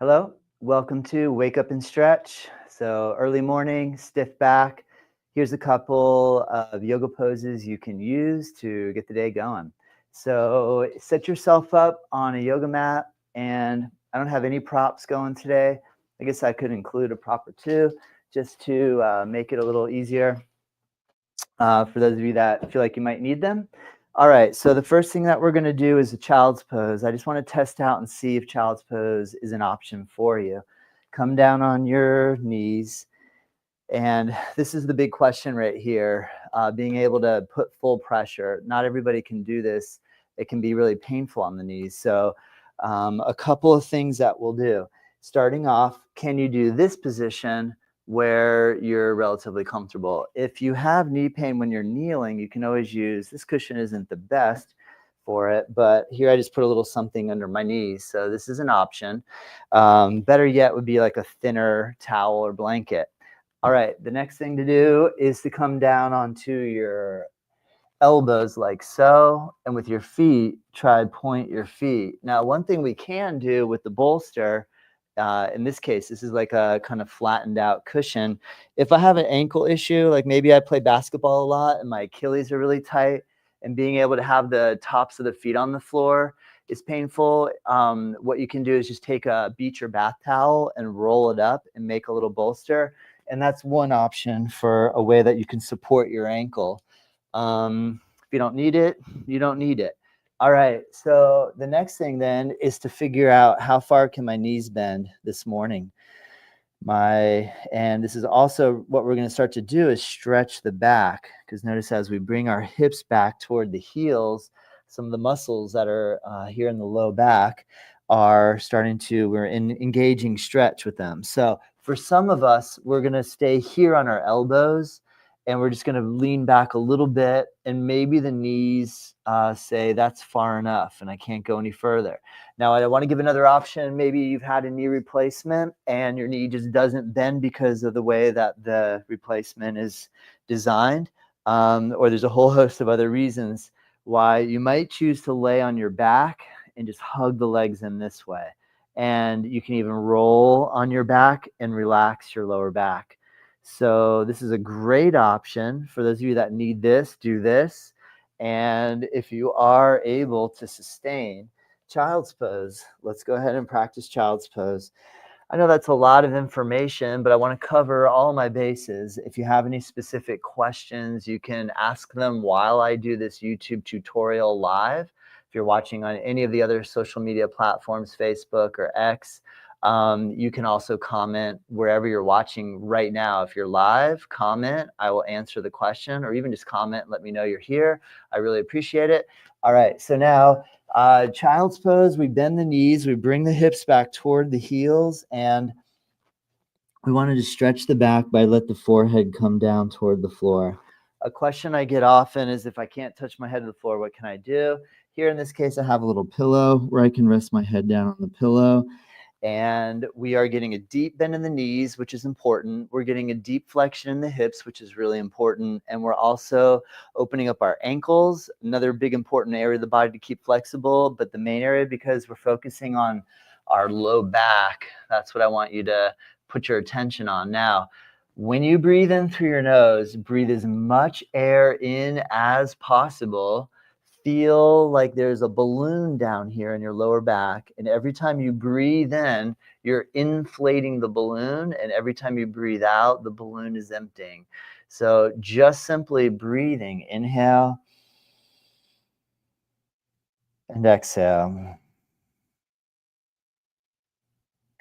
Hello, welcome to Wake Up and Stretch. So, early morning, stiff back. Here's a couple of yoga poses you can use to get the day going. So, set yourself up on a yoga mat, and I don't have any props going today. I guess I could include a prop or two just to make it a little easier for those of you that feel like you might need them. All right, so the first thing that we're going to do is a child's pose. I just want to test out and see if child's pose is an option for you. Come down on your knees, and this is the big question right here, being able to put full pressure. Not everybody can do this. It can be really painful on the knees. So a couple of things that we'll do. Starting off, can you do this position where you're relatively comfortable? If you have knee pain when you're kneeling, you can always use, this cushion isn't the best for it, but here I just put a little something under my knees. So this is an option. Better yet would be like a thinner towel or blanket. All right, the next thing to do is to come down onto your elbows like so, and with your feet, try to point your feet. Now, one thing we can do with the bolster, in this case, this is like a kind of flattened out cushion. If I have an ankle issue, like maybe I play basketball a lot and my Achilles are really tight, and being able to have the tops of the feet on the floor is painful, what you can do is just take a beach or bath towel and roll it up and make a little bolster. And that's one option for a way that you can support your ankle. If you don't need it, you don't need it. All right, so the next thing then is to figure out how far can my knees bend this morning. And this is also what we're going to start to do is stretch the back, because notice as we bring our hips back toward the heels, some of the muscles that are here in the low back are starting to, we're in engaging stretch with them. So for some of us, we're going to stay here on our elbows, and we're just going to lean back a little bit, and maybe the knees say that's far enough and I can't go any further. Now, I want to give another option. Maybe you've had a knee replacement and your knee just doesn't bend because of the way that the replacement is designed, or there's a whole host of other reasons why you might choose to lay on your back and just hug the legs in this way. And you can even roll on your back and relax your lower back. So this is a great option for those of you that need this. Do this. And if you are able to sustain child's pose, let's go ahead and practice child's pose. I know that's a lot of information, but I want to cover all my bases. If you have any specific questions, you can ask them while I do this YouTube tutorial live. If you're watching on any of the other social media platforms, Facebook or X, you can also comment wherever you're watching right now. If you're live, comment. I will answer the question, or even just comment and let me know you're here. I really appreciate it. All right, so now child's pose, we bend the knees, we bring the hips back toward the heels, and we wanted to stretch the back by let the forehead come down toward the floor. A question I get often is, if I can't touch my head to the floor, what can I do? Here in this case, I have a little pillow where I can rest my head down on the pillow. And we are getting a deep bend in the knees, which is important. We're getting a deep flexion in the hips, which is really important. And we're also opening up our ankles, another big important area of the body to keep flexible. But the main area, because we're focusing on our low back, that's what I want you to put your attention on. Now, when you breathe in through your nose, breathe as much air in as possible. Feel like there's a balloon down here in your lower back, and every time you breathe in, you're inflating the balloon, and every time you breathe out, the balloon is emptying. So just simply breathing, inhale and exhale.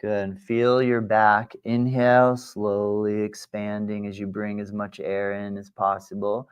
Good. Feel your back. Inhale, slowly expanding as you bring as much air in as possible.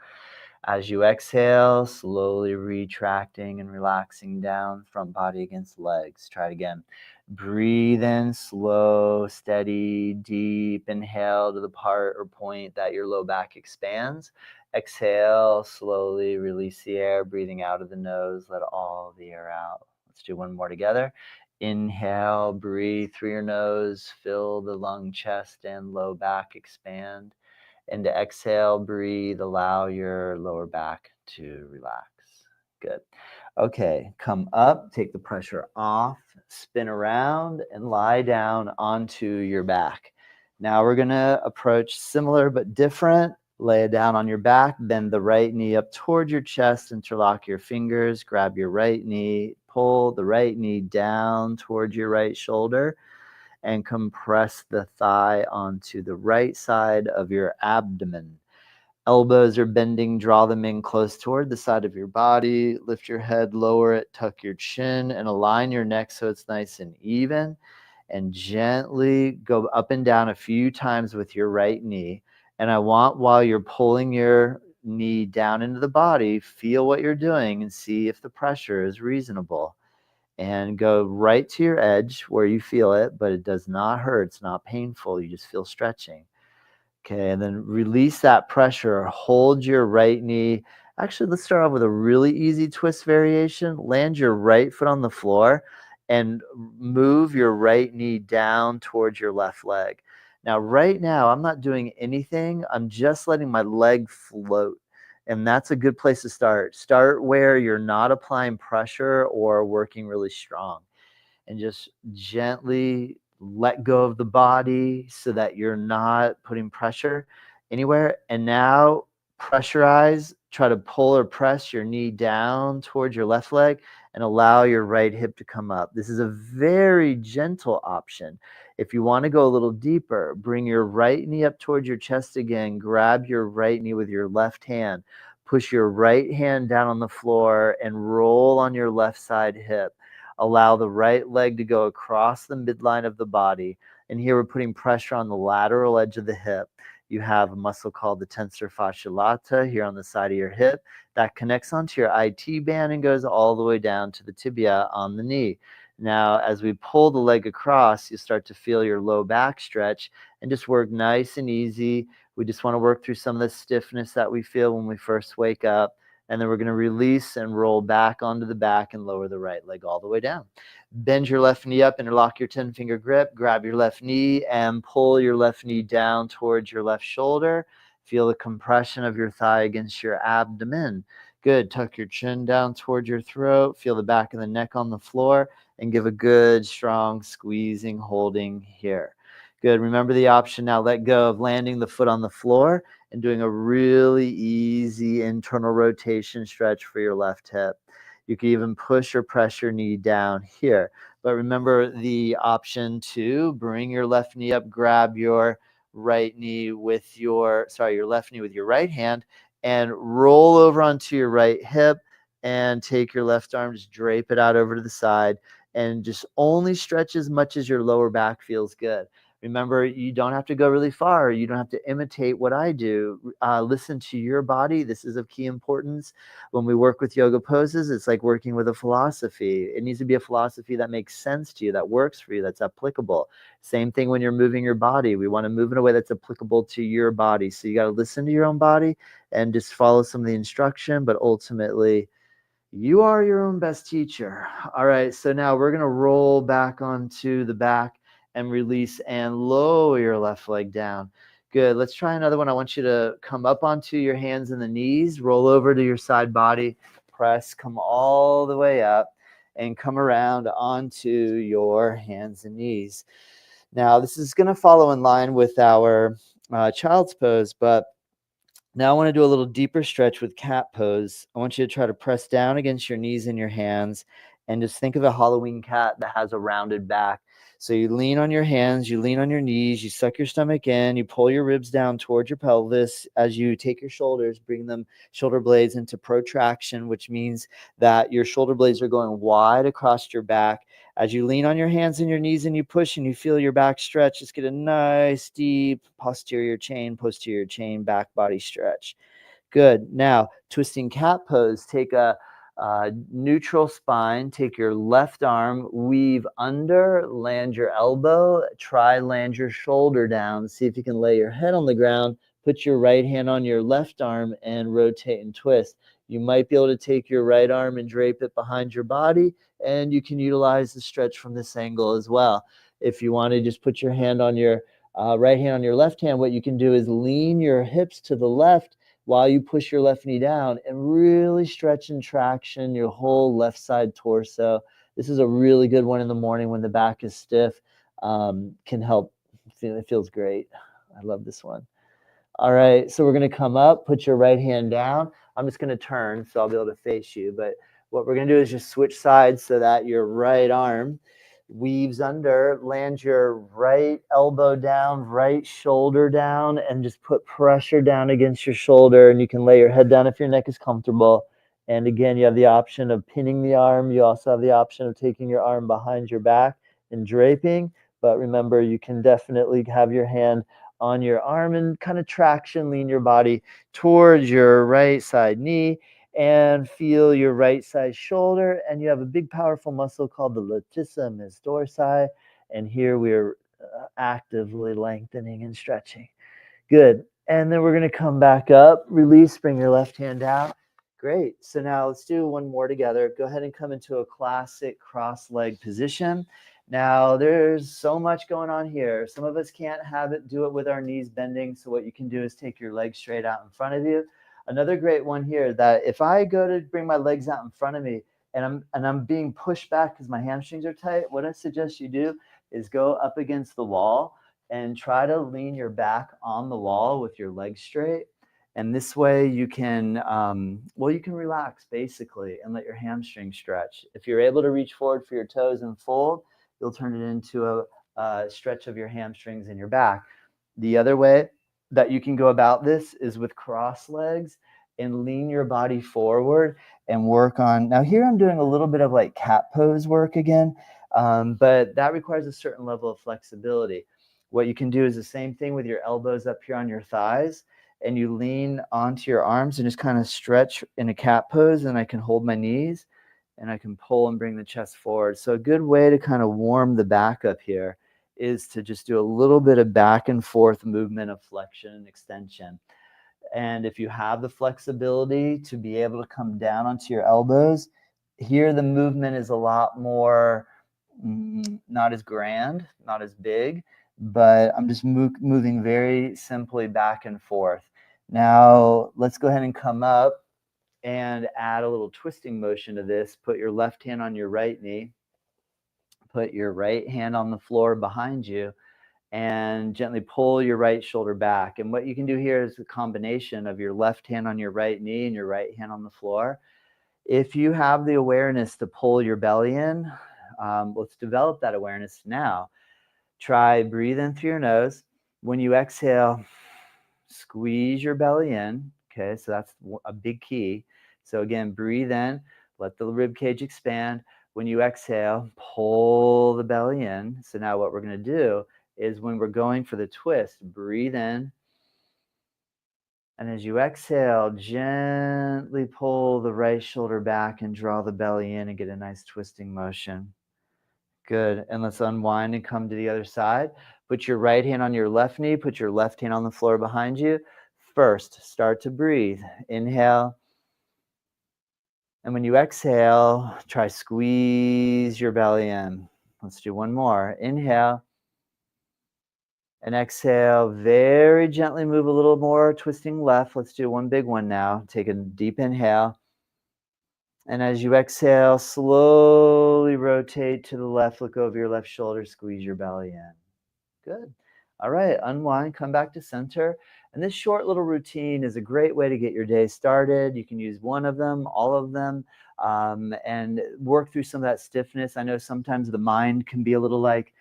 As you exhale, slowly retracting and relaxing down, front body against legs. Try it again. Breathe in, slow, steady, deep inhale to the part or point that your low back expands. Exhale, slowly release the air, breathing out of the nose. Let all the air out. Let's do one more together. Inhale, breathe through your nose, fill the lung, chest, and low back expand. And to exhale, breathe, allow your lower back to relax. Good. Okay, come up, take the pressure off. spin around, and lie down onto your back. Now we're going to approach similar but different. Lay it down on your back, bend the right knee up toward your chest, interlock your fingers, grab your right knee, pull the right knee down toward your right shoulder, and compress the thigh onto the right side of your abdomen. Elbows are bending, draw them in close toward the side of your body. Lift your head, lower it, tuck your chin, and align your neck so it's nice and even. And gently go up and down a few times with your right knee. And I want, while you're pulling your knee down into the body, feel what you're doing and see if the pressure is reasonable. And go right to your edge where you feel it, but it does not hurt. It's not painful. You just feel stretching. Okay, and then release that pressure. Hold your right knee. Actually, let's start off with a really easy twist variation. Land your right foot on the floor and move your right knee down towards your left leg. Now, right now, I'm not doing anything. I'm just letting my leg float. And that's a good place to start. Start where you're not applying pressure or working really strong. And just gently let go of the body so that you're not putting pressure anywhere. And now pressurize, try to pull or press your knee down towards your left leg and allow your right hip to come up. This is a very gentle option. If you want to go a little deeper, bring your right knee up towards your chest again, grab your right knee with your left hand, push your right hand down on the floor and roll on your left side hip. Allow the right leg to go across the midline of the body. And here we're putting pressure on the lateral edge of the hip. You have a muscle called the tensor fasciae lata here on the side of your hip that connects onto your IT band and goes all the way down to the tibia on the knee. Now, as we pull the leg across, you start to feel your low back stretch and just work nice and easy. We just want to work through some of the stiffness that we feel when we first wake up. And then we're going to release and roll back onto the back and lower the right leg all the way down. Bend your left knee up, interlock your 10-finger grip, grab your left knee and pull your left knee down towards your left shoulder. Feel the compression of your thigh against your abdomen. Good. Tuck your chin down towards your throat. Feel the back of the neck on the floor and give a good, strong squeezing, holding here. Good. Remember the option now. Let go of landing the foot on the floor and doing a really easy internal rotation stretch for your left hip. You can even push or press your knee down here. But remember the option to bring your left knee up, grab your right knee with your left knee with your right hand and roll over onto your right hip and take your left arm, just drape it out over to the side and just only stretch as much as your lower back feels good. Remember, you don't have to go really far. You don't have to imitate what I do. Listen to your body. This is of key importance. When we work with yoga poses, it's like working with a philosophy. It needs to be a philosophy that makes sense to you, that works for you, that's applicable. Same thing when you're moving your body. We want to move in a way that's applicable to your body. So you got to listen to your own body and just follow some of the instruction, but ultimately, you are your own best teacher. All right, so now we're going to roll back onto the back and release and lower your left leg down. Good. Let's try another one. I want you to come up onto your hands and the knees, roll over to your side body, press, come all the way up, and come around onto your hands and knees. Now, this is going to follow in line with our child's pose, but now I want to do a little deeper stretch with cat pose. I want you to try to press down against your knees and your hands and just think of a Halloween cat that has a rounded back. So you lean on your hands, you lean on your knees, you suck your stomach in, you pull your ribs down towards your pelvis. As you take your shoulders, bring them shoulder blades into protraction, which means that your shoulder blades are going wide across your back. As you lean on your hands and your knees and you push and you feel your back stretch, just get a nice deep posterior chain, back body stretch. Good. Now, twisting cat pose, take a neutral spine, take your left arm, weave under, land your elbow, try land your shoulder down. See if you can lay your head on the ground, put your right hand on your left arm and rotate and twist. You might be able to take your right arm and drape it behind your body, and you can utilize the stretch from this angle as well. If you want to just put your hand on your right hand on your left hand, what you can do is lean your hips to the left while you push your left knee down and really stretch and traction your whole left side torso. This is a really good one in the morning when the back is stiff. Can help. It feels great. I love this one. All right, so we're going to come up, put your right hand down. I'm just going to turn so I'll be able to face you. But what we're going to do is just switch sides so that your right arm weaves under, land your right elbow down, right shoulder down, and just put pressure down against your shoulder. And you can lay your head down if your neck is comfortable. And again, you have the option of pinning the arm. You also have the option of taking your arm behind your back and draping. But remember, you can definitely have your hand on your arm and kind of traction, lean your body towards your right side knee and feel your right side shoulder. And you have a big, powerful muscle called the latissimus dorsi. And here we're actively lengthening and stretching. Good. And then we're going to come back up, release, bring your left hand out. Great. So now let's do one more together. Go ahead and come into a classic cross-leg position. Now, there's so much going on here. Some of us can't do it with our knees bending. So what you can do is take your legs straight out in front of you. Another great one here, that if I go to bring my legs out in front of me and I'm being pushed back because my hamstrings are tight, what I suggest you do is go up against the wall and try to lean your back on the wall with your legs straight. And this way you can, you can relax basically and let your hamstrings stretch. If you're able to reach forward for your toes and fold, you'll turn it into a stretch of your hamstrings and your back. The other way that you can go about this is with cross legs and lean your body forward and work on. Now here I'm doing a little bit of like cat pose work again, but that requires a certain level of flexibility. What you can do is the same thing with your elbows up here on your thighs, and you lean onto your arms and just kind of stretch in a cat pose, and I can hold my knees and I can pull and bring the chest forward. So a good way to kind of warm the back up here is to just do a little bit of back and forth movement of flexion and extension. And if you have the flexibility to be able to come down onto your elbows, here the movement is a lot more, not as grand, not as big, but I'm just moving very simply back and forth. Now, let's go ahead and come up and add a little twisting motion to this. Put your left hand on your right knee. Put your right hand on the floor behind you and gently pull your right shoulder back. And what you can do here is a combination of your left hand on your right knee and your right hand on the floor. If you have the awareness to pull your belly in, let's develop that awareness now. Try breathe in through your nose. When you exhale, squeeze your belly in. Okay, so that's a big key. So again, breathe in, let the rib cage expand. When you exhale, pull the belly in. So now what we're going to do is when we're going for the twist, breathe in. And as you exhale, gently pull the right shoulder back and draw the belly in and get a nice twisting motion. Good. And let's unwind and come to the other side. Put your right hand on your left knee. Put your left hand on the floor behind you. First, start to breathe. Inhale. And when you exhale, try squeeze your belly in. Let's do one more. Inhale. And exhale, very gently move a little more, twisting left. Let's do one big one now. Take a deep inhale. And as you exhale, slowly rotate to the left. Look over your left shoulder, squeeze your belly in. Good. All right, unwind, come back to center. And this short little routine is a great way to get your day started. You can use one of them, all of them, and work through some of that stiffness. I know sometimes the mind can be a little like,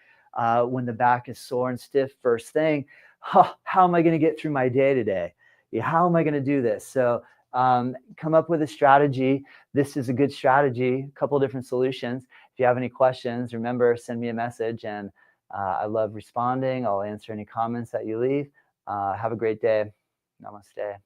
when the back is sore and stiff, first thing, how am I going to get through my day today? How am I going to do this? So come up with a strategy. This is a good strategy, a couple of different solutions. If you have any questions, remember, send me a message, and I love responding. I'll answer any comments that you leave. Have a great day. Namaste.